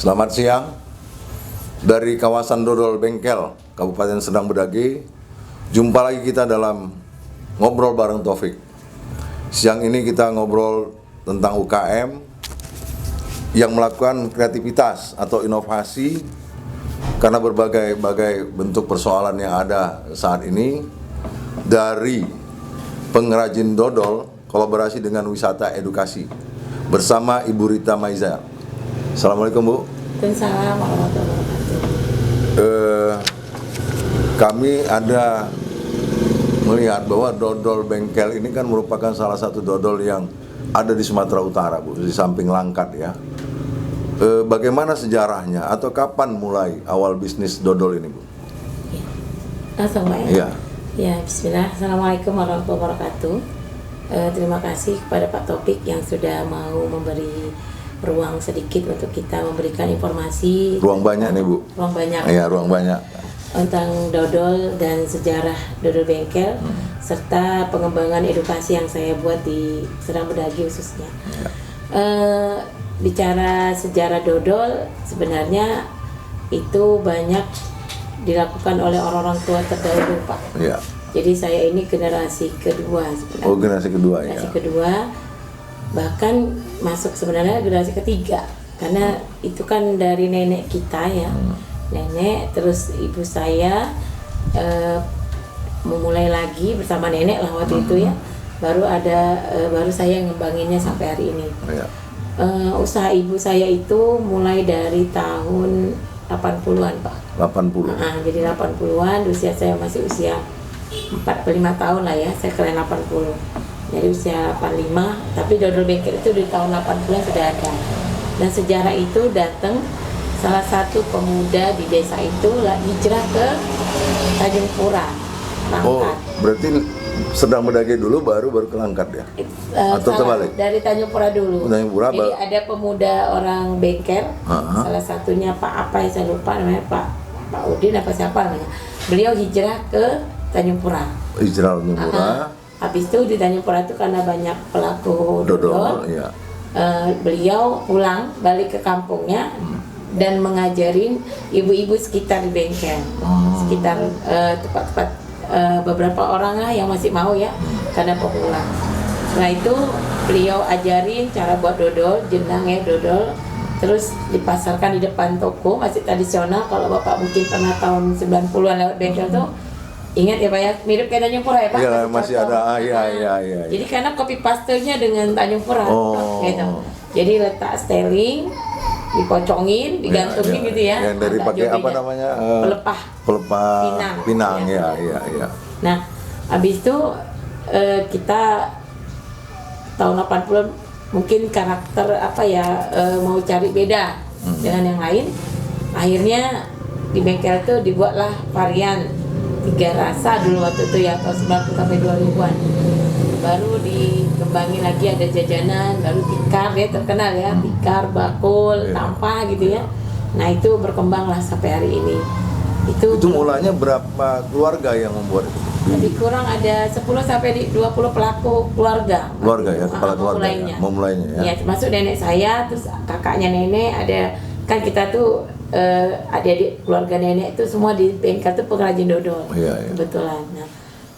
Selamat siang dari kawasan Dodol Bengkel, Kabupaten Serdang Bedagai. Jumpa lagi kita dalam Ngobrol bareng Taufik. Siang ini kita ngobrol tentang UKM yang melakukan kreativitas atau inovasi karena berbagai bentuk persoalan yang ada saat ini, dari pengrajin dodol kolaborasi dengan wisata edukasi bersama Ibu Rita Maiza. Assalamualaikum, Bu. Waalaikumsalam warahmatullahi wabarakatuh. Kami ada melihat bahwa dodol bengkel ini kan merupakan salah satu dodol yang ada di Sumatera Utara, Bu, di samping Langkat ya. Bagaimana sejarahnya atau kapan mulai awal bisnis dodol ini, Bu? Langsung, Pak ya? Iya. Ya, bismillah. Assalamualaikum warahmatullahi wabarakatuh. Terima kasih kepada Pak Taufik yang sudah mau memberi ruang sedikit untuk kita memberikan informasi. Ruang banyak nih, Bu. Ruang banyak. Iya, ruang banyak. Tentang dodol dan sejarah dodol bengkel, serta pengembangan edukasi yang saya buat di Serdang Bedagai khususnya. Ya. Bicara sejarah dodol, sebenarnya itu banyak dilakukan oleh orang-orang tua terdahulu, Pak. Iya. Jadi saya ini generasi kedua sebenarnya. Oh, generasi kedua ya. Generasi kedua, bahkan masuk sebenarnya generasi ketiga, karena itu kan dari nenek kita ya. Nenek, terus ibu saya memulai lagi bersama nenek lah waktu itu ya. Baru saya ngembanginnya sampai hari ini. Iya. Usaha ibu saya itu mulai dari tahun 80-an, Pak. 80. Jadi 80-an, usia saya masih usia 45 tahun lah ya, saya keren 80. Jadi usia 85, tapi dodol bengkel itu di tahun 80-an sudah ada. Dan sejarah itu datang salah satu pemuda di desa itu hijrah ke Tanjung Pura, Langkat. Oh, berarti Serdang Bedagai dulu baru ke Langkat ya? Atau terbalik? Dari Tanjung Pura dulu. Tanjung Pura, jadi ada pemuda orang bengkel, salah satunya Pak apa yang saya lupa namanya, Pak Udin apa siapa namanya. Beliau hijrah ke Tanjung Pura. Hijrah Tanjung Pura. Habis itu di Tanjung Pura itu karena banyak pelaku dodol, iya. Beliau pulang balik ke kampungnya dan mengajarin ibu-ibu sekitar di bengkel, sekitar tempat-tempat beberapa orang lah yang masih mau ya, karena pemula. Setelah itu beliau ajarin cara buat dodol, jenang ya dodol, terus dipasarkan di depan toko, masih tradisional. Kalau Bapak mungkin pernah tahun 90-an lewat bengkel tuh, ingat ya Pak ya, mirip kayak Tanjung Pura ya Pak? Iya, masih ada, iya. Jadi karena copy pastenya dengan Tanjung Pura, gitu. Jadi letak styling, dipocongin, digantungin gitu ya. Yang dari pakai apa namanya? Pelepah pinang, iya. Nah, habis itu kita tahun 80-an mungkin karakter apa ya, mau cari beda dengan yang lain. Akhirnya di bengkel itu dibuatlah varian 3 rasa dulu waktu itu ya, tahun 90 sampai 2000-an. Baru dikembangin lagi, ada jajanan, baru tikar ya, terkenal ya, tikar, bakul, tampah gitu ya. Nah itu berkembang lah sampai hari ini. Itu mulanya berapa keluarga yang membuat itu? Lebih kurang ada 10 sampai 20 pelaku keluarga. Keluarga ya, kepala keluarga memulainya ya. Ya, termasuk nenek saya, terus kakaknya nenek, ada kan kita tuh adik-adik keluarga nenek itu semua di bengkel tuh pengrajin dodol. Iya. Kebetulan. Nah,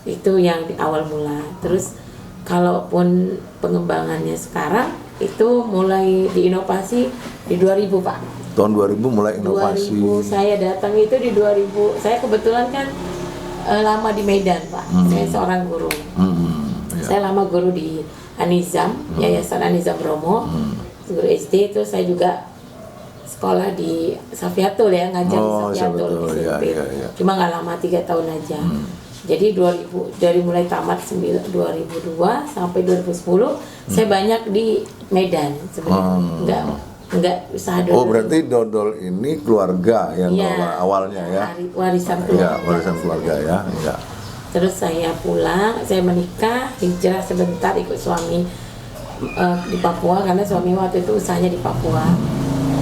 itu yang di awal mula. Terus kalaupun pengembangannya sekarang itu mulai diinovasi di 2000, Pak. Tahun 2000 mulai inovasi. 2000 saya datang itu di 2000. Saya kebetulan kan lama di Medan, Pak. Saya seorang guru. Ya. Saya lama guru di Anizam, Yayasan Anizam Bromo. Guru SD itu saya juga sekolah di Safiatul ya, ngajar di Safiatul SMP. Ya. Cuma nggak lama, 3 tahun aja. Jadi 2000 dari mulai tamat 2002 sampai 2010 saya banyak di Medan sebenarnya. Enggak usaha dodol. Oh, berarti dodol ini keluarga yang awalnya ya. Warisan keluarga. Ya, warisan keluarga ya. Terus saya pulang, saya menikah, hijrah sebentar ikut suami di Papua karena suami waktu itu usahanya di Papua.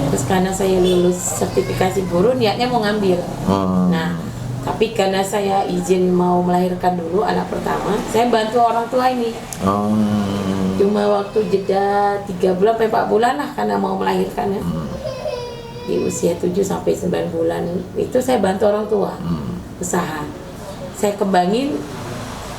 Terus karena saya lulus sertifikasi guru, niatnya mau ngambil. Nah, tapi karena saya izin mau melahirkan dulu anak pertama, saya bantu orang tua ini. Cuma waktu jeda 3 bulan sampai 4 bulan lah karena mau melahirkannya. di usia 7 sampai 9 bulan itu saya bantu orang tua usaha. Saya kembangin,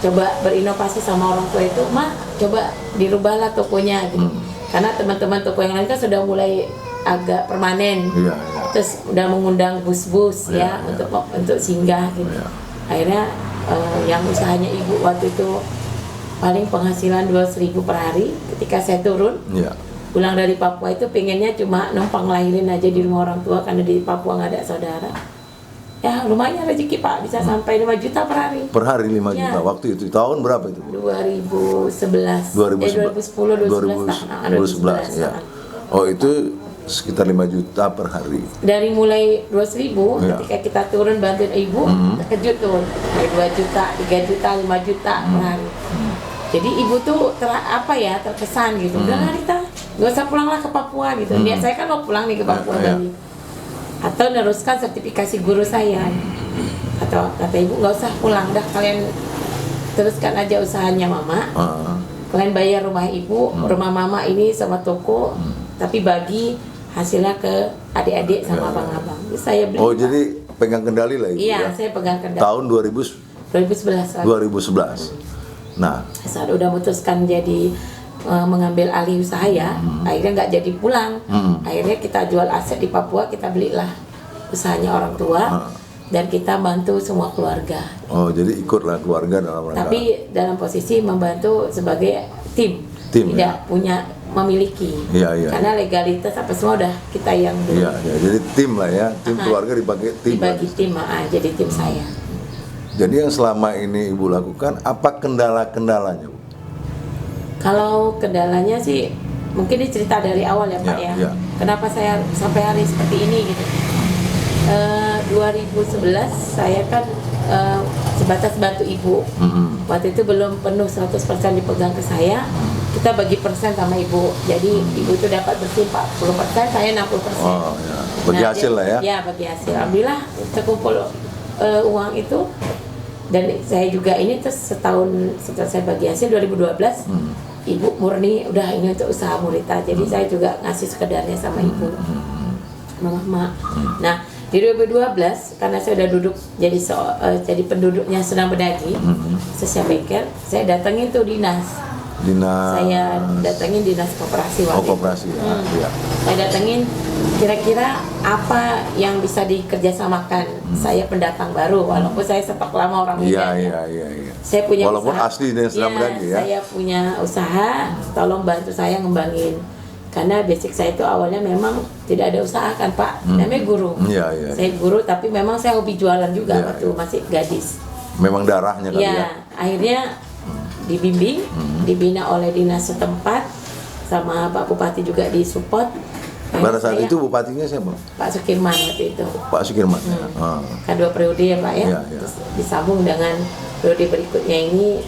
coba berinovasi sama orang tua itu, "Ma, coba dirubahlah tokonya," gitu. Karena teman-teman toko yang lain kan sudah mulai agak permanen. Iya. Terus udah mengundang bus-bus Iya, ya untuk singgah gitu. Iya. Akhirnya yang usahanya ibu waktu itu paling penghasilan 200.000 per hari. Ketika saya turun Iya. pulang dari Papua itu pengennya cuma numpang lahirin aja di rumah orang tua karena di Papua nggak ada saudara. Ya lumayan rezeki Pak, bisa sampai 5 juta per hari. Per hari 5 Ya. juta. Waktu itu tahun berapa itu, Bu? 2011, 2010, 2011 ya. Oh, itu sekitar 5 juta per hari. Dari mulai 200.000 Ya. ketika kita turun bantuin ibu, terkejut tuh dari 2 juta, 3 juta, 5 juta per hari. Jadi ibu tuh terkesan gitu. Udah lah Rita, nggak usah pulang lah ke Papua gitu. Niat saya kan mau pulang nih ke Papua Ya. Bali. Atau neruskan sertifikasi guru saya. Atau kata ibu nggak usah pulang, dah kalian teruskan aja usahanya mama. Kalian bayar rumah ibu, rumah mama ini sama toko, tapi bagi hasilnya ke adik-adik sama abang-abang. Jadi saya beli. Oh, jadi pegang kendali lah Ibu Iya, ya. saya pegang kendali. Tahun 2011. 2011. Nah, Saat udah memutuskan jadi mengambil alih usaha ya, akhirnya nggak jadi pulang. Akhirnya kita jual aset di Papua, kita belilah usahanya orang tua, dan kita bantu semua keluarga. oh jadi ikutlah keluarga dalam rangka. Tapi dalam posisi membantu sebagai tim Tim, tidak ya. punya memiliki. Iya. Karena legalitas apa semua udah kita yang dulu. Iya, jadi tim lah ya, tim keluarga dibagi tim. Dibagi tim, jadi tim saya. Jadi yang selama ini Ibu lakukan, apa kendala-kendalanya, Bu? Kalau kendalanya sih mungkin dicerita dari awal ya Pak Ya, ya. ya. Kenapa saya sampai hari seperti ini gitu. 2011 saya kan sebatas bantu ibu. Waktu itu belum penuh 100% dipegang ke saya. Kita bagi persen sama ibu. Jadi ibu itu dapat bersih 40%, saya 60%. Oh ya, bagi hasil lah ya. Ya, bagi hasil. Alhamdulillah terkumpul uang itu. Dan saya juga ini terus setahun setelah saya bagi hasil 2012, ibu murni udah ini untuk usaha Murita. Jadi saya juga ngasih sekedarnya sama ibu, mama. Nah di 2012 karena saya udah duduk jadi penduduknya Senang Bedagi, khususnya bengkel, saya datangin tuh dinas. Saya datangin dinas koperasi waktu itu. koperasi ya. Saya datengin kira-kira apa yang bisa dikerjasamakan. Saya pendatang baru, walaupun saya sepak lama orang Medan. Iya. Saya punya Walaupun usaha. asli dari Senang Bedagi ya. Saya punya usaha, tolong bantu saya ngembangin. Karena basic saya itu awalnya memang tidak ada usaha kan Pak, namanya guru. Iya. Saya guru tapi memang saya hobi jualan juga Iya, waktu iya. masih gadis. Memang darahnya kali ya. Ya, akhirnya dibimbing, dibina oleh dinas setempat, sama Pak Bupati juga disupport. Pada saat itu bupatinya siapa? Pak Sukirman waktu itu. Pak Sukirman. Kan 2 periode ya Pak ya. Iya. Terus disambung dengan periode berikutnya ini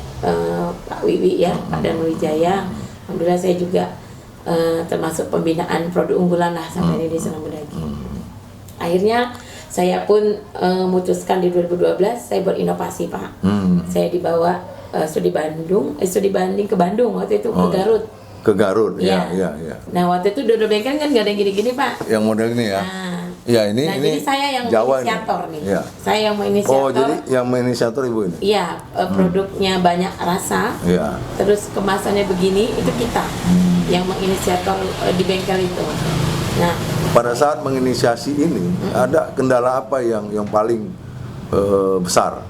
Pak Wiwi ya, Pak Danuwijaya. Alhamdulillah saya juga termasuk pembinaan produk unggulan lah sampai di Senang Bedagi. Akhirnya saya pun memutuskan di 2012 saya berinovasi Pak. Saya dibawa studi banding ke Bandung waktu itu ke Garut. Ke Garut, Iya. ya. Nah waktu itu dodol bengkel kan nggak ada yang gini-gini Pak. Yang model ini ya. Nah, Ya ini jadi saya yang Jawa inisiator ini. nih. Ya. Saya yang menginisiator. Oh, jadi yang menginisiator Ibu ini. Iya, produknya banyak rasa. Iya. Terus kemasannya begini, itu kita yang menginisiator di bengkel itu. Nah, Pada saat menginisiasi ini ada kendala apa yang paling besar?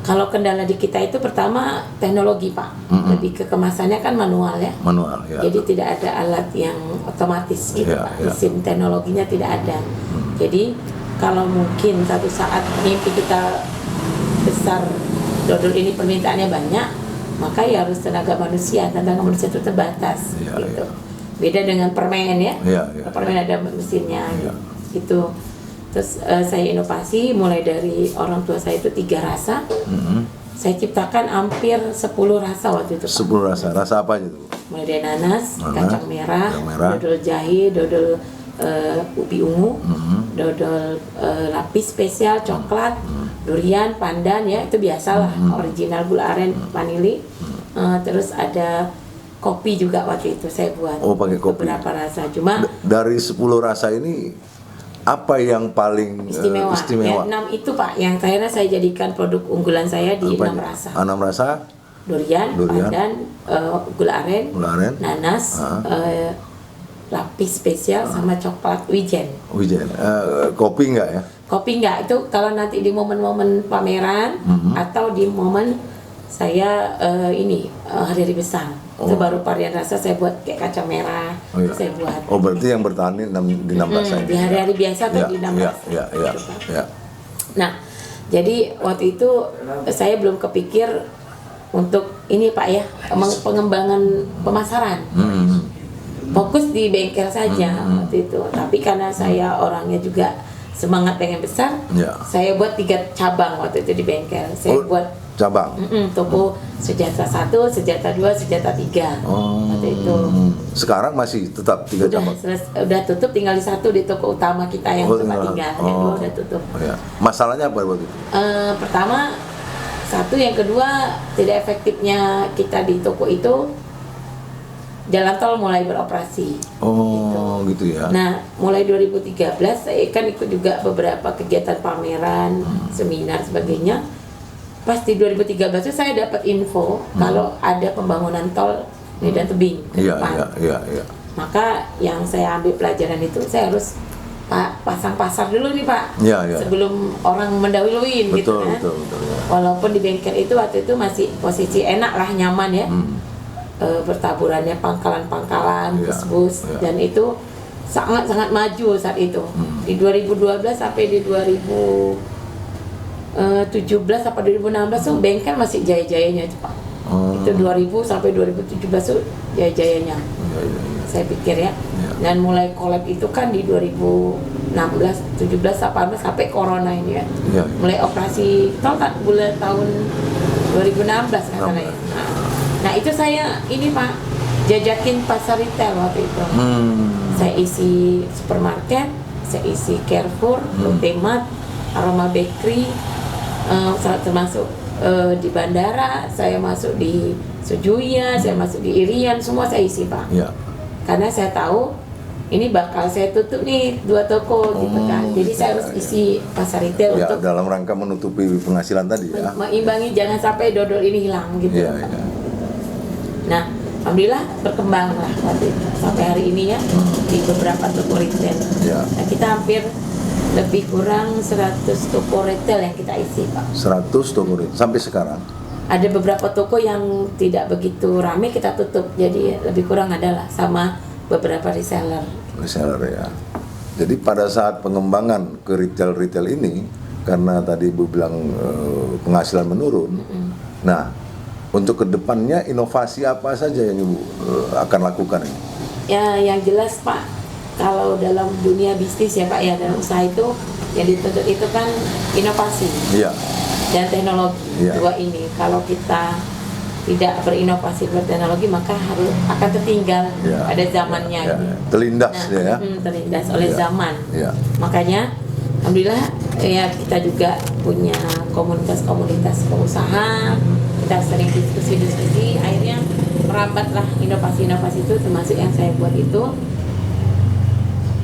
kalau kendala di kita itu pertama teknologi Pak. Lebih ke kemasannya kan manual ya. Manual ya. Jadi tidak ada alat yang otomatis gitu Iya, Pak. iya. Mesin teknologinya tidak ada. Jadi kalau mungkin satu saat mimpi kita besar, dodol ini permintaannya banyak, maka ya harus tenaga manusia itu terbatas Iya, gitu. iya. Beda dengan permen ya. Iya. Permen ada mesinnya Iya. gitu. Terus saya inovasi mulai dari orang tua saya itu 3 rasa. Saya ciptakan hampir 10 rasa waktu itu Pak. 10 rasa. Rasa apa aja tuh? Mulai dari nanas, kacang merah, kacang merah. dodol jahe, dodol ubi ungu, dodol lapis spesial, coklat, durian, pandan ya itu biasalah, original gula aren, vanili. Terus ada kopi juga waktu itu saya buat. Oh, pakai kopi. Beberapa rasa, cuma Dari 10 rasa ini apa yang paling istimewa? Ya, 6 itu Pak, yang akhirnya saya jadikan produk unggulan saya di Apa 6 ini? rasa. 6 rasa? Durian, pandan, gula aren, nanas, lapis spesial, sama coklat wijen. Wijen. Kopi enggak ya? Kopi enggak, itu kalau nanti di momen-momen pameran atau di momen saya hari-hari besar. Itu baru varian rasa saya buat kayak kaca merah. Saya buat. Oh, berarti yang bertahan di 6 rasa ini. Di hari-hari biasa atau di 6 rasa. Ya. Nah, jadi waktu itu saya belum kepikir untuk ini Pak ya, pengembangan pemasaran. Fokus di bengkel saja waktu itu. Tapi karena saya orangnya juga semangat pengen besar, saya buat 3 cabang waktu itu di bengkel. Saya buat cabang. Toko Sejahtera 1, Sejahtera 2, Sejahtera 3. Waktu itu. Sekarang masih tetap 3 cabang. Udah tutup, tinggal di 1 di toko utama kita yang tempat tinggal. Yang 2 udah tutup. Masalahnya apa waktu itu? Pertama, 1, yang kedua tidak efektifnya kita di toko itu. Jalan tol mulai beroperasi. Gitu ya. Nah, mulai 2013 saya kan ikut juga beberapa kegiatan pameran, seminar sebagainya. Pas di 2013 itu saya dapat info kalau ada pembangunan tol Medan Tebing ke depan. Iya. Maka yang saya ambil pelajaran itu saya harus pasang pasar dulu nih Pak. Sebelum orang mendahuluin gitu kan. Betul, ya. Walaupun di bengkel itu waktu itu masih posisi enak lah, nyaman ya. Bertaburannya pangkalan-pangkalan, bus-bus, dan itu sangat-sangat maju saat itu. Di 2012 sampai di 2017 sampai 2016 tuh bengkel masih jaya-jayanya itu Pak. Itu 2000 sampai 2017 tuh jaya-jayanya. Saya pikir ya. Dan mulai collab itu kan di 2016, 17, 18 sampai corona ini ya. Mulai operasi tol kan bulan tahun 2016 katanya. Nah itu saya ini Pak jajakin pasar retail waktu itu. Saya isi supermarket, saya isi Carrefour, Lotte-Mart, Aroma Bakery, termasuk di bandara, saya masuk di Sujuya, saya masuk di Irian, semua saya isi Pak. Karena saya tahu ini bakal saya tutup nih 2 toko gitu kan. Jadi saya harus isi pasar retail untuk dalam rangka menutupi penghasilan tadi ya. Mengimbangi jangan sampai dodol ini hilang gitu. Nah, alhamdulillah berkembang lah waktu itu sampai hari ini ya di beberapa toko retail. Nah, kita hampir lebih kurang 100 toko retail yang kita isi Pak. 100 toko retail sampai sekarang? Ada beberapa toko yang tidak begitu ramai kita tutup, jadi lebih kurang adalah sama beberapa reseller. Reseller ya. Jadi pada saat pengembangan ke retail ini, karena tadi Bu bilang penghasilan menurun, nah untuk kedepannya inovasi apa saja yang Ibu akan lakukan ini? Ya, yang jelas Pak, kalau dalam dunia bisnis ya Pak ya, dalam usaha itu yang dituntut itu kan inovasi dan teknologi. Dua ini, kalau kita tidak berinovasi berteknologi maka akan tertinggal pada zamannya. Terlindas terlindas oleh zaman. Makanya alhamdulillah ya kita juga punya komunitas-komunitas pengusaha. Kita sering diskusi, akhirnya merambatlah inovasi-inovasi itu, termasuk yang saya buat itu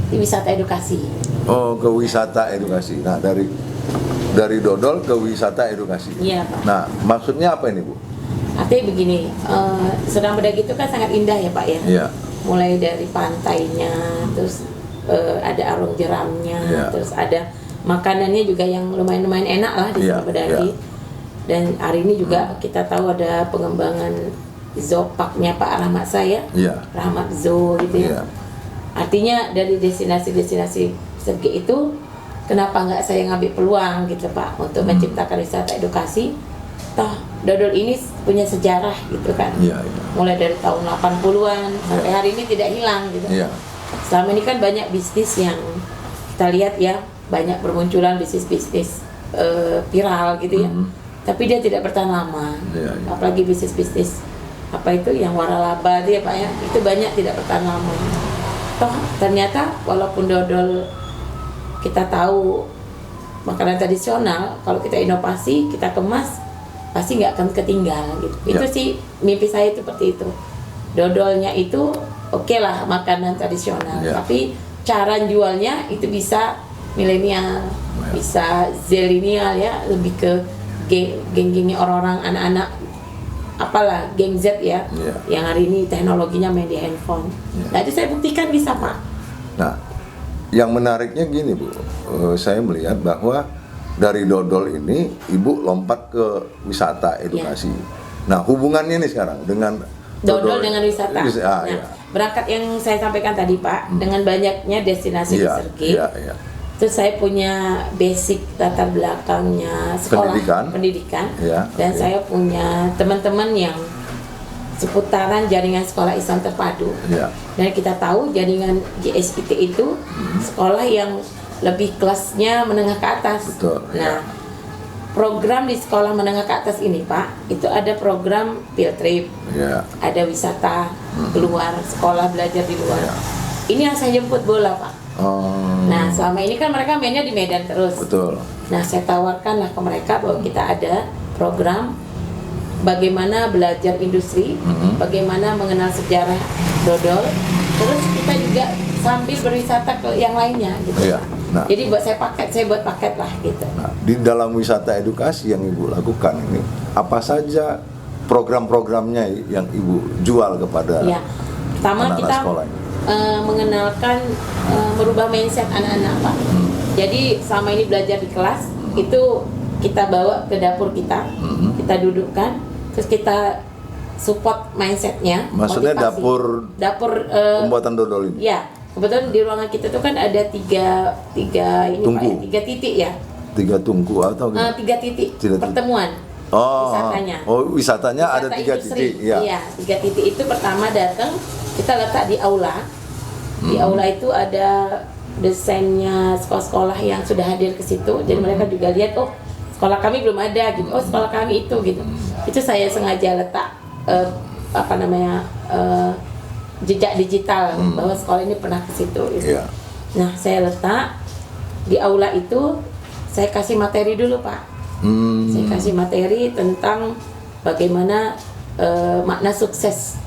di wisata edukasi. Ke wisata edukasi. Nah, dari dodol ke wisata edukasi. Iya Pak. Nah, maksudnya apa ini Bu? Artinya begini, Sedang Bedagi itu kan sangat indah ya Pak ya. Mulai dari pantainya, terus ada arung jeramnya, terus ada makanannya juga yang lumayan enak lah di Sedang Bedagi. Dan hari ini juga kita tahu ada pengembangan zooparknya Pak Rahmat saya, Rahmat Zoo gitu ya. Artinya dari destinasi-destinasi segi itu, kenapa nggak saya ngambil peluang gitu Pak untuk menciptakan wisata edukasi? Toh dodol ini punya sejarah gitu kan. Mulai dari tahun 80-an sampai hari ini tidak hilang gitu. Selama ini kan banyak bisnis yang kita lihat ya, banyak bermunculan bisnis-bisnis viral gitu ya. Tapi dia tidak bertahan lama. Apalagi bisnis-bisnis apa itu yang waralaba dia Pak ya, itu banyak tidak bertahan lama. Toh ternyata walaupun dodol kita tahu makanan tradisional, kalau kita inovasi, kita kemas, pasti nggak akan ketinggalan gitu. Itu sih mimpi saya itu seperti itu. Dodolnya itu oke lah makanan tradisional, tapi cara jualnya itu bisa milenial, bisa zilenial ya, lebih ke geng-gengnya orang-orang anak-anak apalah geng Z ya, yang hari ini teknologinya main di handphone. Nah itu saya buktikan bisa Pak. Nah, yang menariknya gini Bu, saya melihat bahwa dari dodol ini Ibu lompat ke wisata edukasi. Nah hubungannya nih sekarang dengan dodol dengan wisata. Nah, berangkat yang saya sampaikan tadi Pak, dengan banyaknya destinasi di Sergip. Terus saya punya basic latar belakangnya sekolah pendidikan dan saya punya teman-teman yang seputaran jaringan sekolah Islam terpadu. Dan kita tahu jaringan JSIT itu sekolah yang lebih kelasnya menengah ke atas. Nah, program di sekolah menengah ke atas ini Pak, itu ada program field trip, ada wisata keluar sekolah, belajar di luar. Ini yang saya jemput bola Pak. Nah selama ini kan mereka mainnya di Medan terus. Nah saya tawarkanlah ke mereka bahwa kita ada program bagaimana belajar industri, bagaimana mengenal sejarah dodol, terus kita juga sambil berwisata ke yang lainnya gitu. Nah, jadi saya buat paket lah gitu. Nah, di dalam wisata edukasi yang Ibu lakukan ini, apa saja program-programnya yang Ibu jual kepada pertama anak-anak kita sekolah ini? Mengenalkan merubah mindset anak-anak Pak. Jadi selama ini belajar di kelas itu kita bawa ke dapur kita, kita dudukkan, terus kita support mindsetnya. Maksudnya motivasi. dapur pembuatan dodol ini? Ya, kebetulan di ruangan kita tuh kan ada tiga ini Pak, tiga titik ya. 3 tungku atau gimana? 3 titik pertemuan. Wisatanya. Wisatanya wisata ada 3 titik. Iya, 3 titik itu pertama datang kita letak di aula. Di aula itu ada desainnya sekolah-sekolah yang sudah hadir ke situ. Jadi mereka juga lihat, oh sekolah kami belum ada gitu. Oh sekolah kami itu gitu. Itu saya sengaja letak jejak digital bahwa sekolah ini pernah ke situ. Gitu. Nah saya letak di aula itu, saya kasih materi dulu Pak. Saya kasih materi tentang bagaimana makna sukses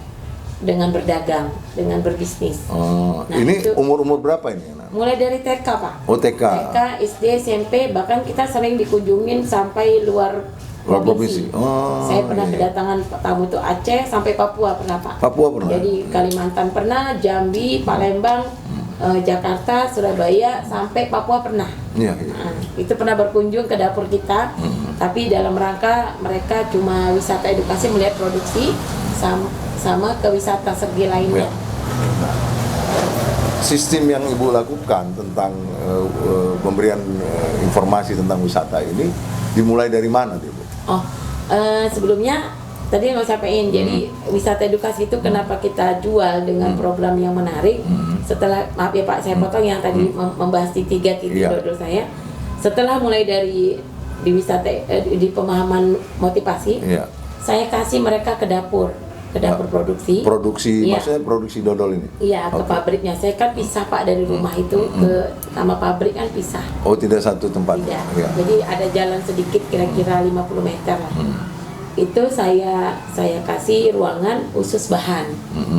dengan berdagang, dengan berbisnis. Nah, ini umur berapa ini? Mulai dari TK Pak. TK. TK, SD, SMP, bahkan kita sering dikunjungin sampai luar provinsi. Saya pernah kedatangan tamu itu Aceh sampai Papua pernah Pak. Papua pernah. Jadi Kalimantan pernah, Jambi, Palembang, Jakarta, Surabaya, sampai Papua pernah. Nah, itu pernah berkunjung ke dapur kita. Tapi dalam rangka mereka cuma wisata edukasi, melihat produksi sama ke wisata segi lainnya. Sistem yang Ibu lakukan tentang pemberian informasi tentang wisata ini dimulai dari mana, Ibu? Sebelumnya tadi yang saya sampaikan, jadi wisata edukasi itu kenapa kita jual dengan program yang menarik. Setelah, maaf ya Pak, saya potong yang tadi membahas di 3 titik dodol saya. Setelah mulai dari di wisata di pemahaman motivasi, saya kasih mereka ke dapur produksi. Maksudnya produksi dodol ini? Iya, ke pabriknya. Saya kan pisah Pak dari rumah itu ke sama pabrik kan pisah. Oh, tidak satu tempat? Tidak. Jadi ada jalan sedikit kira-kira 50 meter lah. Itu saya kasih ruangan khusus bahan.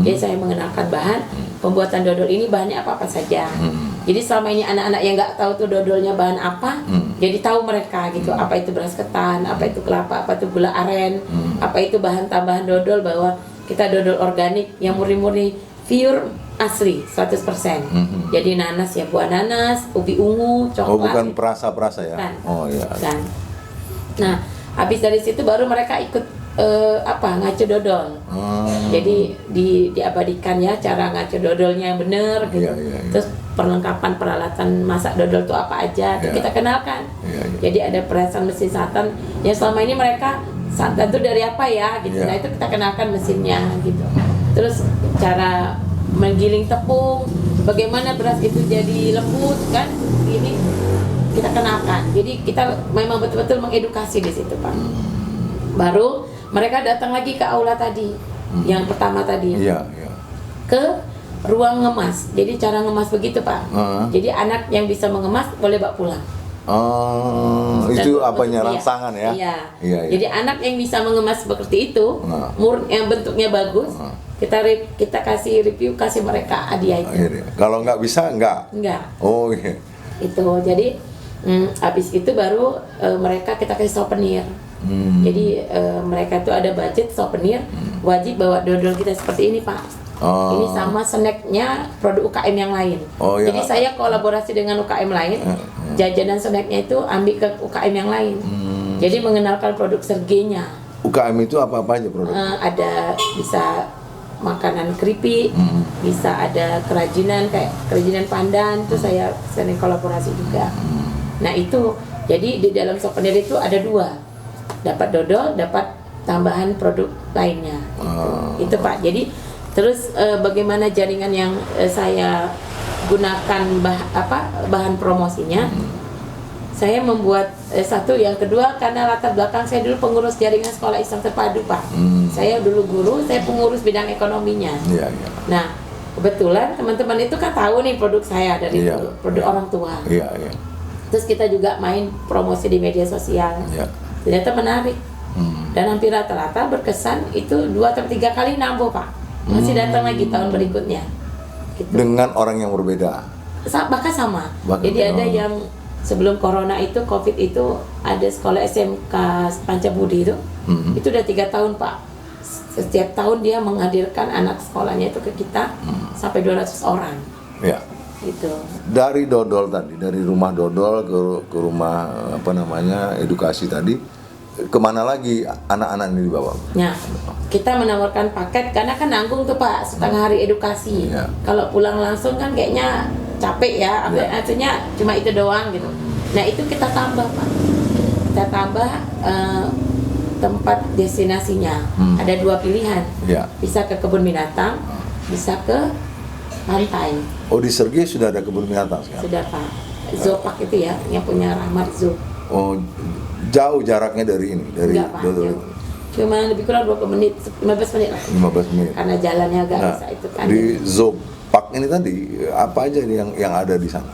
Jadi saya mengenalkan bahan pembuatan dodol ini, bahannya apa saja. Jadi selama ini anak-anak yang nggak tahu tuh dodolnya bahan apa, jadi tahu mereka gitu, apa itu beras ketan, apa itu kelapa, apa itu gula aren, apa itu bahan tambahan dodol, bahwa kita dodol organik yang murni-murni pure asli 100%. Jadi nanas ya, buah nanas, ubi ungu, coklat. Oh, bukan perasa-perasa ya? Bukan. Oh iya. Bukan. Nah, habis dari situ baru mereka ikut ngaco dodol. Jadi diabadikan ya cara ngaco dodolnya yang benar gitu. Terus perlengkapan peralatan masak dodol itu apa aja, itu kita kenalkan. Jadi ada perasan mesin santan yang selama ini mereka, santan itu dari apa ya gitu. Nah itu kita kenalkan mesinnya gitu. Terus cara menggiling tepung, bagaimana beras itu jadi lembut kan, ini kita kenalkan. Jadi kita memang betul-betul mengedukasi di situ Pak. Baru mereka datang lagi ke aula tadi, yang pertama tadi, ke ruang ngemas. Jadi cara ngemas begitu Pak. Jadi anak yang bisa mengemas boleh bawa pulang. Itu apanya, rangsangan ya? Iya. Jadi anak yang bisa mengemas seperti itu, yang bentuknya bagus, kita kasih review, kasih mereka hadiah itu. Kalau nggak bisa, nggak? Nggak. Oh iya. Itu jadi habis itu baru mereka kita kasih souvenir. Jadi mereka tuh ada budget souvenir, wajib bawa dodol kita seperti ini Pak. Ini sama snacknya produk UKM yang lain. Jadi saya kolaborasi dengan UKM lain, jajanan snacknya itu ambil ke UKM yang lain. Jadi mengenalkan produk Sergenya. UKM itu apa-apa aja produk? Ada bisa makanan keripik, bisa ada kerajinan kayak kerajinan pandan, itu saya sering kolaborasi juga. Nah itu, jadi di dalam souvenir itu ada 2. Dapat dodol, dapat tambahan produk lainnya. Itu Pak. Jadi terus bagaimana jaringan yang saya gunakan bahan promosinya? Saya membuat satu, yang kedua karena latar belakang saya dulu pengurus jaringan sekolah Islam terpadu Pak. Saya dulu guru, saya pengurus bidang ekonominya. Nah kebetulan teman-teman itu kan tahu nih produk saya dari produk orang tua. Terus kita juga main promosi di media sosial. Ternyata menarik, dan hampir rata-rata berkesan itu 2 atau 3 kali nambah Pak, masih datang lagi tahun berikutnya gitu. Dengan orang yang berbeda? Bahkan sama. Jadi ada yang sebelum corona itu, covid itu, ada sekolah SMK Pancabudi itu udah 3 tahun Pak, setiap tahun dia menghadirkan anak sekolahnya itu ke kita sampai 200 orang gitu. Dari dodol tadi, dari rumah dodol ke rumah edukasi tadi, kemana lagi anak-anak ini dibawa? Nah, kita menawarkan paket karena kan nanggung tuh Pak, setengah hari edukasi. Kalau pulang langsung kan kayaknya capek ya, artinya cuma itu doang gitu. Nah itu kita tambah Pak, kita tambah tempat destinasinya. Ada 2 pilihan, bisa ke kebun binatang, bisa ke pantai. Di Sergei sudah ada kebun binatang sekarang? Sudah Pak, Zoopark itu ya, yang punya Rahmat Zoo. Jauh jaraknya dari ini, dari Enggak, Pak, jauh. Cuma lebih kurang 20 menit, 15 menit lah. 15 menit. Karena jalannya agak bisa itu kan. Di Zoopark ini tadi apa aja yang ada di sana?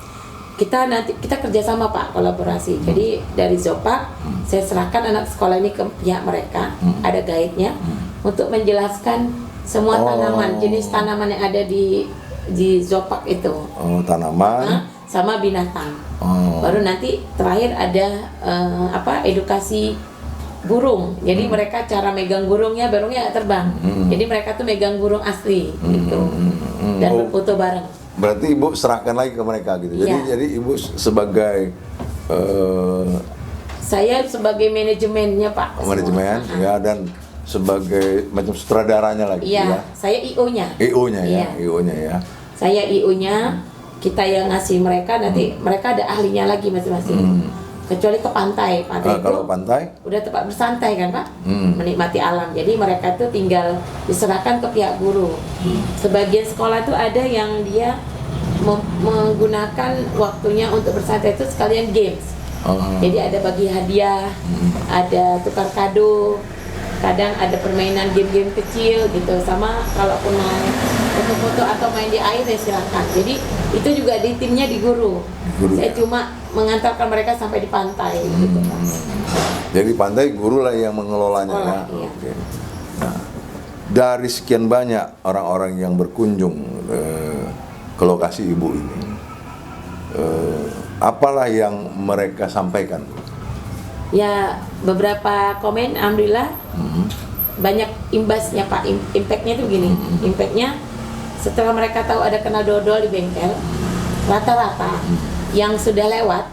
Kita kerjasama Pak, kolaborasi. Jadi dari Zoopark saya serahkan anak sekolah ini ke pihak mereka, ada guide-nya untuk menjelaskan semua tanaman, jenis tanaman yang ada di Zoopark itu. Tanaman sama binatang. Baru nanti terakhir ada edukasi burung. Jadi mereka cara megang burungnya nggak terbang. Jadi mereka tuh megang burung asli gitu. Dan berfoto bareng. Berarti Ibu serahkan lagi ke mereka gitu. Jadi Ibu sebagai saya sebagai manajemennya Pak. Manajemen dan sebagai macam sutradaranya lagi. Saya IO-nya. IO-nya ya. Saya IO-nya. Kita yang ngasih mereka, nanti mereka ada ahlinya lagi masing-masing. Kecuali ke pantai itu kalau pantai udah tempat bersantai kan Pak, menikmati alam. Jadi mereka tuh tinggal diserahkan ke pihak guru. Sebagian sekolah tuh ada yang dia menggunakan waktunya untuk bersantai itu sekalian games. Jadi ada bagi hadiah, ada tukar kado, kadang ada permainan game-game kecil gitu. Sama kalaupun mau foto-foto atau main di air ya silakan. Jadi itu juga di timnya di guru. Saya cuma mengantarkan mereka sampai di pantai gitu. Jadi pantai guru lah yang mengelolanya. Iya. Nah, dari sekian banyak orang-orang yang berkunjung ke lokasi Ibu ini, apalah yang mereka sampaikan? Ya beberapa komen, alhamdulillah banyak imbasnya Pak. Impactnya itu begini, impactnya setelah mereka tahu ada kenal dodol di bengkel, rata-rata yang sudah lewat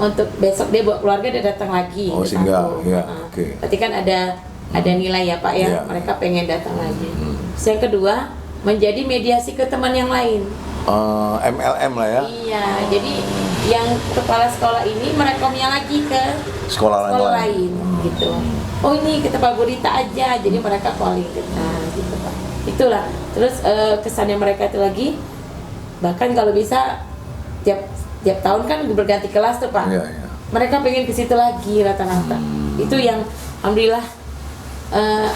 untuk besok dia bawa keluarga dia datang lagi. Singgah, Berarti kan ada nilai ya Pak ya, mereka pengen datang lagi. Terus yang kedua, menjadi mediasi ke teman yang lain. MLM lah ya. Iya, jadi yang kepala sekolah ini merekomnya lagi ke sekolah lain gitu. Oh ini kita Pak Gurita aja, jadi mereka calling kita gitu Pak. Itulah. Terus kesannya mereka itu lagi, bahkan kalau bisa tiap tahun kan berganti kelas tuh Pak. Mereka pengen ke situ lagi rata-rata. Itu yang alhamdulillah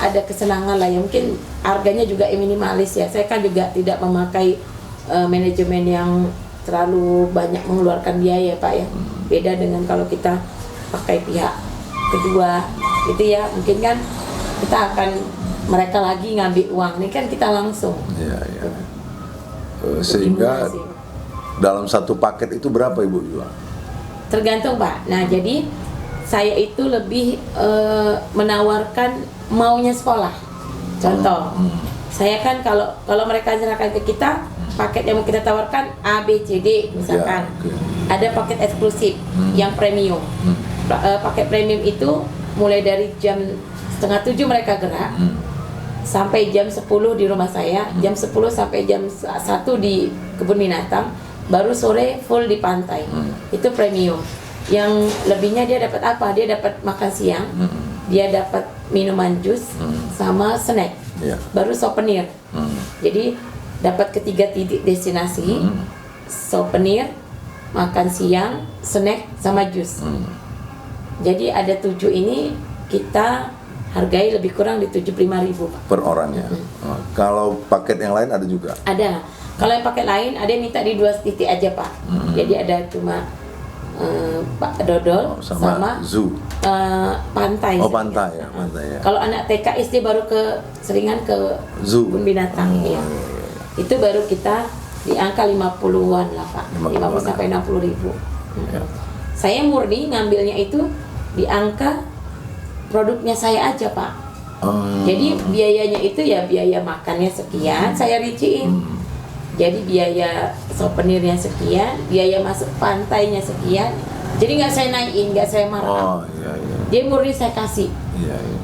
ada kesenangan lah ya. Mungkin harganya juga minimalis ya. Saya kan juga tidak memakai manajemen yang terlalu banyak mengeluarkan biaya Pak ya. Beda dengan kalau kita pakai pihak kedua itu ya, mungkin kan kita akan mereka lagi ngambil uang, ini kan kita langsung. Sehingga dalam satu paket itu berapa Ibu jual? Tergantung Pak. Nah jadi saya itu lebih menawarkan maunya sekolah. Contoh, saya kan kalau mereka serahkan ke kita paket yang mau kita tawarkan A, B, C, D misalkan. Ada paket eksklusif yang premium. Paket premium itu mulai dari jam 6:30 mereka gerak sampai jam 10 di rumah saya, jam 10 sampai jam 1 di kebun binatang, baru sore full di pantai. Itu premium. Yang lebihnya dia dapat apa? Dia dapat makan siang, dia dapat minuman jus sama snack, baru souvenir. Jadi dapat ketiga titik destinasi, souvenir, makan siang, snack sama jus. Jadi ada 7 ini kita hargai lebih kurang di 75.000 Pak. Per orang ya. Kalau paket yang lain ada juga? Ada. Kalau yang paket lain ada yang minta di 2 titik aja Pak. Jadi ada cuma Pak Dodol sama zoo. Pantai. Oh pantai ya, pantai ya. Kalau anak TK SD baru seringan ke zoo, kebun binatang ya. Itu baru kita di angka 50-an lah Pak. 50 sampai 60.000. Saya murni ngambilnya itu di angka produknya saya aja Pak. Jadi biayanya itu ya biaya makannya sekian, saya rinciin. Jadi biaya souvenirnya sekian, biaya masuk pantainya sekian. Jadi nggak saya naikin, nggak saya marah. Dia murni saya kasih.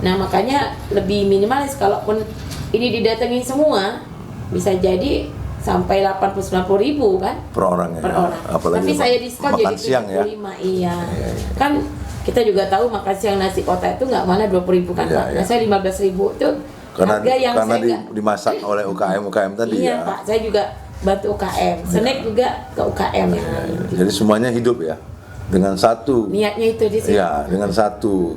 Nah makanya lebih minimalis. Kalaupun ini didatengin semua, bisa jadi sampai 80-90.000 kan? Per orang ya. Per orang. Apalagi tapi saya diskon jadi 75 ya? Iya. Kan kita juga tahu makan siang nasi kotak itu nggak malah 20.000 kan Pak. Nah saya 15.000 itu harga yang karena saya dimasak oleh UKM tadi iya, ya. Pak, saya juga bantu UKM, snack juga ke UKM ya. Jadi semuanya hidup ya, dengan satu niatnya itu di sini. Ya, dengan satu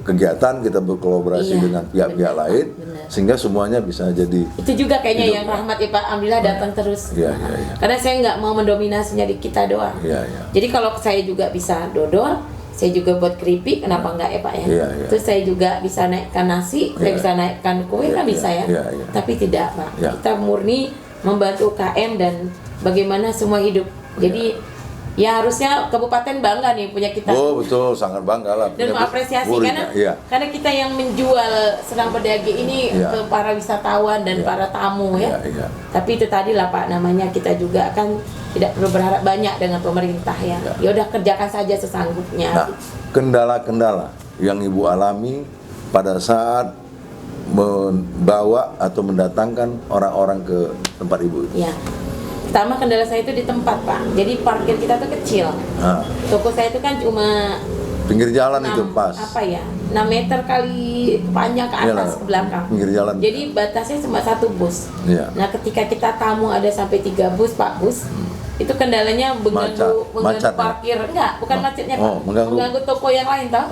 kegiatan kita berkolaborasi dengan pihak-pihak lain, sehingga semuanya bisa jadi. Itu juga kayaknya yang rahmat ya Pak, alhamdulillah datang terus. Karena saya nggak mau mendominasinya di kita doang. Jadi kalau saya juga bisa dodol, saya juga buat keripik, kenapa enggak ya Pak ya? Terus saya juga bisa naikkan nasi, saya bisa naikkan kue kan bisa ya. Tapi tidak Pak, kita murni membantu UKM dan bagaimana semua hidup. Jadi ya harusnya kabupaten bangga nih punya kita. Oh betul, sangat bangga lah. Dan mengapresiasi karena kita yang menjual Senang Berdagi ini ke para wisatawan dan para tamu ya. Tapi itu tadi lah Pak, namanya kita juga kan tidak perlu berharap banyak dengan pemerintah ya. Ya udah kerjakan saja sesanggupnya. Nah, kendala-kendala yang Ibu alami pada saat membawa atau mendatangkan orang-orang ke tempat Ibu itu. Ya. Pertama kendala saya itu di tempat Pak. Jadi parkir kita tuh kecil. Toko saya itu kan cuma pinggir jalan itu pas. Apa ya? 6 meter kali panjang ke atas ke belakang. Pinggir jalan. Jadi batasnya cuma 1 bus. Nah, ketika kita tamu ada sampai 3 bus, 4 bus. Itu kendalanya mengganggu parkir. Enggak, bukan macetnya Pak. Mengganggu toko yang lain toh.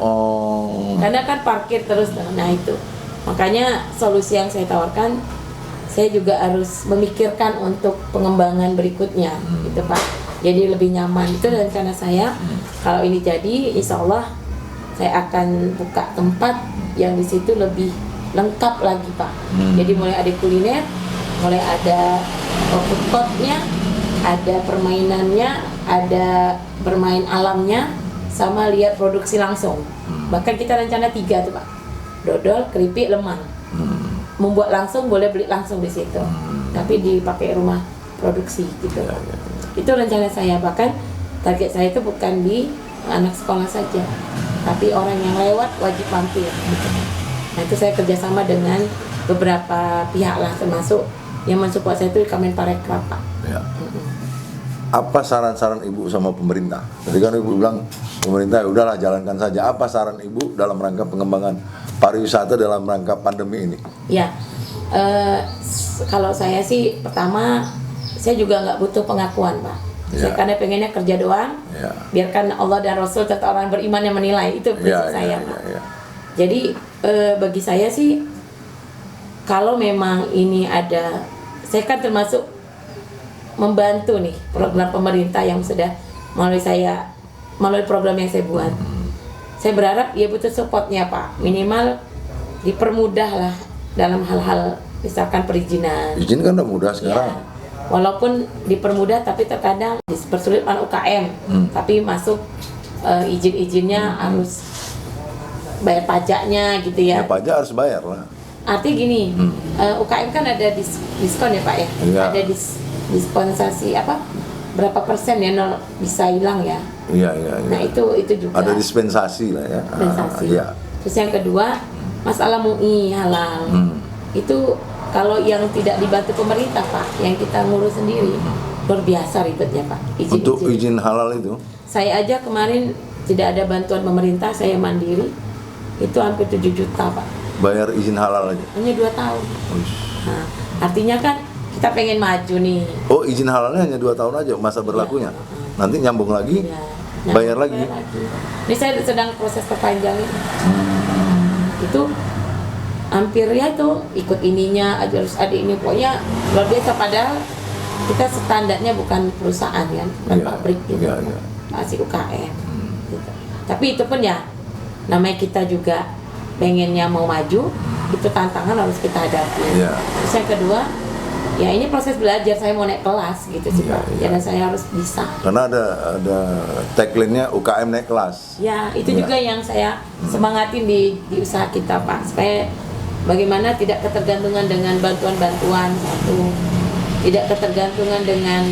Karena kan parkir terus. Nah, itu. Makanya solusi yang saya tawarkan, saya juga harus memikirkan untuk pengembangan berikutnya, gitu Pak. Jadi lebih nyaman itu rencana saya. Kalau ini jadi, insya Allah saya akan buka tempat yang di situ lebih lengkap lagi Pak. Jadi mulai ada kuliner, mulai ada food courtnya, ada permainannya, ada bermain alamnya, sama lihat produksi langsung. Bahkan kita rencana 3 tuh Pak. Dodol, keripik, lemang. Membuat langsung boleh beli langsung di situ, tapi dipakai rumah produksi gitu. Itu rencana saya. Bahkan target saya itu bukan di anak sekolah saja, tapi orang yang lewat wajib mampir gitu. Nah itu saya kerjasama dengan beberapa pihak lah, termasuk yang mensupport saya itu Kemenparekraf Pak. Apa saran-saran Ibu sama pemerintah? Tadi kan Ibu bilang pemerintah ya udahlah jalankan saja. Apa saran Ibu dalam rangka pengembangan pariwisata dalam rangka pandemi ini? Ya, kalau saya sih pertama saya juga nggak butuh pengakuan Pak. Saya karena pengennya kerja doang. Biarkan Allah dan Rasul serta orang beriman yang menilai, itu prinsip saya Pak. Jadi bagi saya sih kalau memang ini ada, saya kan termasuk membantu nih program pemerintah yang sudah melalui program yang saya buat. Saya berharap ya butuh supportnya Pak, minimal dipermudah lah dalam hal-hal misalkan perizinan. Izin kan udah mudah sekarang. Walaupun dipermudah tapi terkadang dipersulit oleh UKM. Tapi masuk izin-izinnya harus bayar pajaknya gitu ya. Ya pajak harus bayar lah. Artinya gini, UKM kan ada diskon ya Pak ya? Iya. Ada dispensasi apa? Berapa persen ya nol bisa hilang ya? Iya. Nah itu juga. Ada dispensasi lah ya. Dispensasi. Iya. Terus yang kedua, masalah MUI halal. Itu kalau yang tidak dibantu pemerintah Pak, yang kita ngurus sendiri, luar biasa ribetnya Pak. Untuk izin halal itu? Saya aja kemarin tidak ada bantuan pemerintah, saya mandiri, itu hampir 7 juta Pak. Bayar izin halal aja? Hanya 2 tahun. Nah, artinya kan kita pengen maju nih. Oh, izin halalnya hanya 2 tahun aja masa berlakunya? Nanti nyambung lagi, bayar lagi? Ini saya sedang proses perpanjangan. Itu hampir ya tuh ikut ininya, harus ada ini, pokoknya luar biasa. Padahal kita standarnya bukan perusahaan kan, bukan pabrik gitu, masih UKM. Gitu. Tapi itu pun ya, namanya kita juga pengennya mau maju, itu tantangan harus kita hadapi. Terus yang kedua, ya ini proses belajar, saya mau naik kelas gitu sih Pak. Dan saya harus bisa. Karena ada tagline-nya UKM naik kelas. Ya, itu juga yang saya semangatin di usaha kita Pak, supaya bagaimana tidak ketergantungan dengan bantuan-bantuan satu, tidak ketergantungan dengan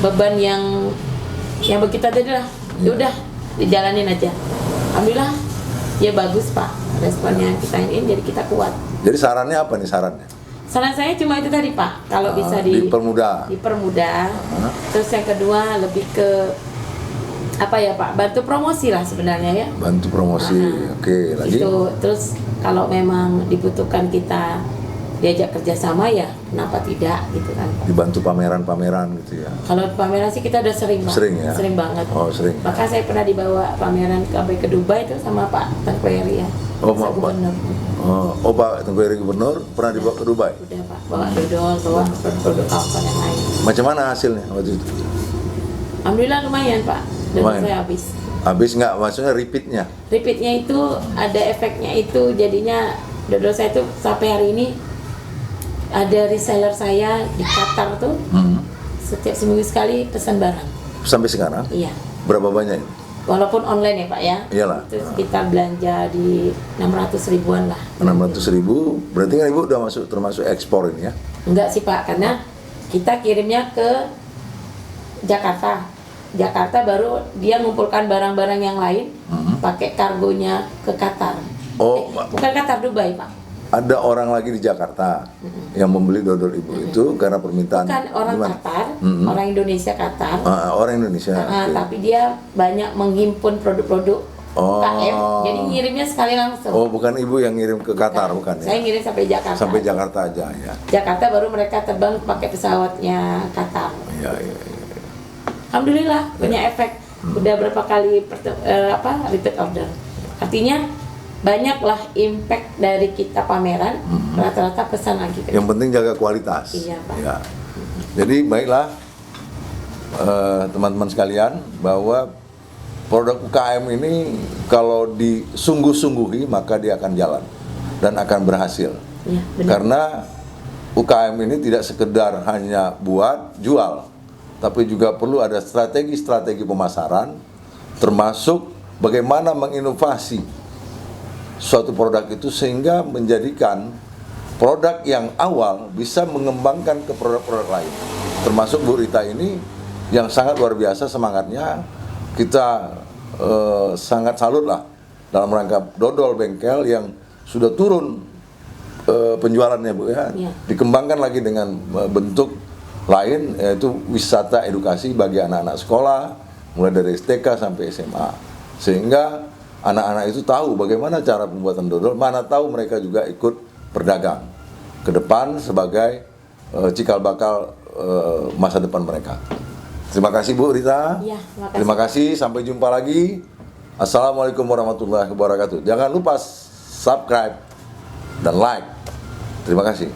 beban yang begitu tadi lah. Udah dijalanin aja. Alhamdulillah ya bagus Pak responnya kita ini, jadi kita kuat. Jadi sarannya apa nih sarannya? Saran saya cuma itu tadi Pak, kalau bisa dipermudah. Terus yang kedua lebih ke apa ya Pak, bantu promosi lah sebenarnya ya. Bantu promosi, oke, lagi. Itu terus kalau memang dibutuhkan kita diajak kerjasama ya kenapa tidak gitu kan Pak. Dibantu pameran-pameran gitu ya. Kalau pameran sih kita udah sering Pak. Sering ya? Sering banget. Oh sering. Bahkan saya pernah dibawa pameran ke Dubai itu sama Pak Tengku Heri ya. Pak Gubernur. Pak Tengku Heri Gubernur pernah dibawa ke Dubai? Udah Pak, bawa dodol, bawa produk kawasan yang lain. Macam mana hasilnya waktu itu? Alhamdulillah lumayan Pak. Dan saya habis. Habis nggak? Maksudnya repeatnya? Repeatnya itu ada efeknya, itu jadinya dodol saya tuh sampai hari ini ada reseller saya di Qatar tuh setiap seminggu sekali pesan barang. Sampai sekarang? Iya. Berapa banyak? Walaupun online ya Pak ya. Iyalah. Itu sekitar belanja di 600 ribuan lah. 600 ribu, berarti kan Ibu udah termasuk ekspor ini ya? Enggak sih Pak, karena kita kirimnya ke Jakarta. Jakarta baru dia ngumpulkan barang-barang yang lain pakai kargonya ke Qatar. Bukan Qatar, Dubai Pak. Ada orang lagi di Jakarta yang membeli dodol Ibu itu karena permintaan. Bukan orang Qatar, orang Indonesia Qatar. Orang Indonesia. Tapi dia banyak menghimpun produk-produk UKM, jadi ngirimnya sekali langsung. Oh, bukan Ibu yang ngirim ke Qatar, bukan ya? Saya ngirim sampai Jakarta. Sampai Jakarta aja ya. Jakarta baru mereka terbang pakai pesawatnya Qatar. Iya. Alhamdulillah punya efek. Udah berapa kali repeat order. Artinya banyaklah impact dari kita pameran, rata-rata pesan lagi. Yang penting jaga kualitas. Iya Pak. Ya. Jadi baiklah teman-teman sekalian, bahwa produk UKM ini kalau disungguh-sungguhi maka dia akan jalan dan akan berhasil. Ya, karena UKM ini tidak sekedar hanya buat jual, tapi juga perlu ada strategi-strategi pemasaran, termasuk bagaimana menginovasi suatu produk itu sehingga menjadikan produk yang awal bisa mengembangkan ke produk-produk lain. Termasuk Bu Rita ini yang sangat luar biasa semangatnya. Kita sangat salut lah dalam rangka dodol bengkel yang sudah turun penjualannya Bu ya. Dikembangkan lagi dengan bentuk lain, yaitu wisata edukasi bagi anak-anak sekolah mulai dari STK sampai SMA, sehingga anak-anak itu tahu bagaimana cara pembuatan dodol, mana tahu mereka juga ikut berdagang ke depan sebagai cikal bakal masa depan mereka. Terima kasih Bu Rita. Ya, terima kasih. Sampai jumpa lagi. Assalamualaikum warahmatullahi wabarakatuh. Jangan lupa subscribe dan like. Terima kasih.